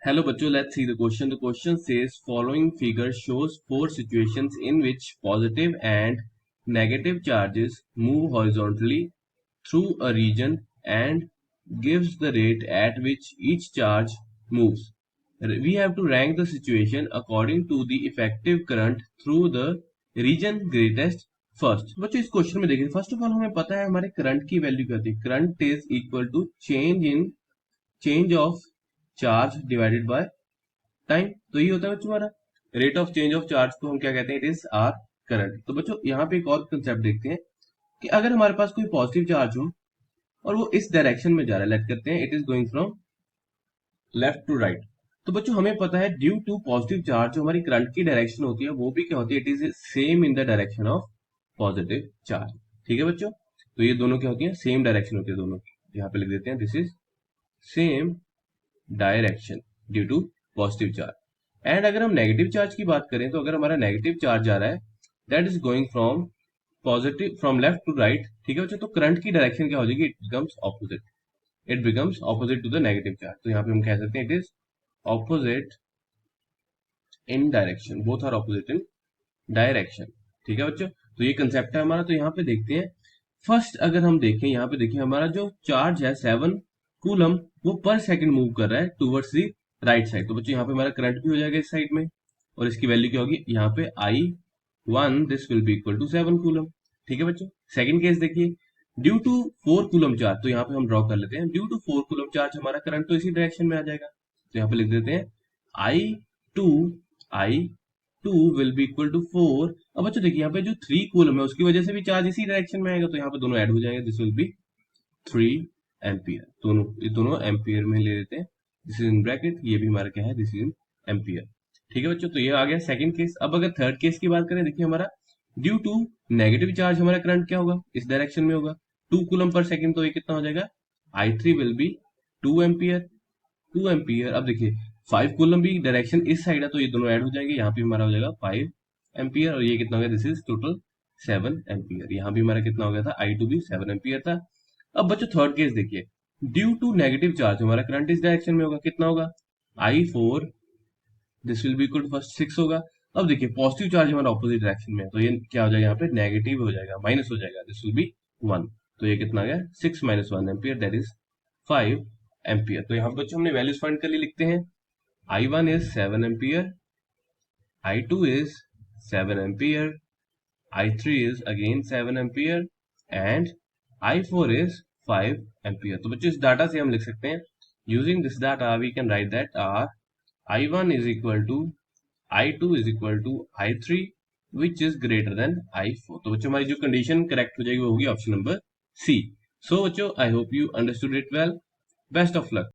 Hello bachcho, let's see the question. The question says following figure shows four situations in which positive and negative charges move horizontally through a region and gives the rate at which each charge moves. We have to rank the situation according to the effective current through the region greatest first. बच्चों इस question में देखिए, first of all हमें पता है हमारे current की value क्या होती है. Current is equal to change of charge divided by time. तो ये होता है बच्चों हमारा rate of change of charge को हम क्या कहते हैं, इट इज आर करंट. तो बच्चों यहाँ पे एक और कंसेप्ट देखते हैं कि अगर हमारे पास कोई पॉजिटिव चार्ज हो और वो इस डायरेक्शन में जा रहा है, लेट करते हैं it is going from left to right. तो बच्चों हमें पता है ड्यू टू पॉजिटिव चार्ज जो हमारी करंट की डायरेक्शन होती है वो भी क्या होती है, it is same in the direction of positive charge. ठीक है बच्चों, तो ये दोनों क्या होती है, सेम डायरेक्शन होती है दोनों की. यहाँ पे लिख देते हैं this is same direction due to positive charge. And अगर हम नेगेटिव चार्ज की बात करें तो अगर हमारा नेगेटिव चार्ज आ रहा है that is going from positive from left to right. ठीक है बच्चों, तो करंट की डायरेक्शन क्या हो जाएगी, it becomes opposite to the negative charge. तो यहाँ पे हम कह सकते हैं it is opposite in direction, both are opposite in direction. ठीक है बच्चों, तो ये कंसेप्ट है हमारा. तो यहाँ पे देखते हैं फर्स्ट, अगर हम देखें यहाँ पे देखिए हमारा जो चार्ज है 7 कूलम वो पर सेकंड मूव कर रहा है टूवर्ड्स दी राइट साइड. तो बच्चों यहाँ पे हमारा करंट भी हो जाएगा इस साइड में और इसकी वैल्यू क्या होगी यहाँ पे I1 this will be equal to 7 coulomb. ठीक है बच्चों, सेकंड केस देखिए ड्यू टू 4 कूलम चार्ज. तो यहाँ पे हम ड्रॉ कर लेते हैं ड्यू टू 4 कूलम चार्ज हमारा करंट तो इसी डायरेक्शन में आ जाएगा. तो यहाँ पे लिख देते हैं I2 I2 will be equal to 4. अब बच्चों देखिए यहाँ पे जो 3 कूलम है उसकी वजह से भी चार्ज इसी डायरेक्शन में आएगा. तो यहाँ पे दोनों ऐड हो जाएंगे, दिस विल बी 3 एम्पियर. दोनों एम्पियर में ले लेते हैं. दिस इज इन ब्रैकेट, ये भी हमारा क्या है, दिस इज इन एम्पियर. ठीक है बच्चों, तो ये आ गया सेकंड केस. अब अगर थर्ड केस की बात करें, देखिए हमारा ड्यू टू नेगेटिव चार्ज हमारा करंट क्या होगा, इस डायरेक्शन में होगा 2 कूलम पर सेकंड. तो ये कितना हो जाएगा, I3 will be 2 ampere. 2 ampere. अब देखिए 5 कूलम भी डायरेक्शन इस साइड है तो ये दोनों ऐड हो जाएंगे, यहाँ पे हमारा हो जाएगा 5 एम्पियर और ये कितना हो गया, दिस इज टोटल 7 एम्पियर. यहाँ भी हमारा कितना हो गया था, I2 भी 7 एम्पियर था. अब बच्चों थर्ड केस देखिए ड्यू टू नेगेटिव चार्ज हमारा करंट इस डायरेक्शन में होगा, कितना होगा I4 this will be equal to first 6 होगा. अब देखिए पॉजिटिव चार्ज हमारा ऑपोजिट डायरेक्शन में है तो ये क्या हो जाएगा, यहाँ पे नेगेटिव हो जाएगा, माइनस हो जाएगा, दिस विल बी 1. तो ये कितना आ गया 6 minus 1 ampere that is 5 ampere. तो यहाँ पे बच्चों हमने वैल्यूज फाइंड कर ली, लिखते हैं I1 is 7 ampere, I2 is 7 ampere, I3 is again 7 ampere and I4 is 5 ampere. तो बच्चों इस डाटा से हम लिख सकते हैं, using this data we can write that are I1 is equal to I2 is equal to I3 which is greater than I4. तो बच्चों हमारी जो कंडीशन करेक्ट हो जाएगी वो होगी ऑप्शन नंबर सी. सो बच्चों I hope you understood it well. Best of luck.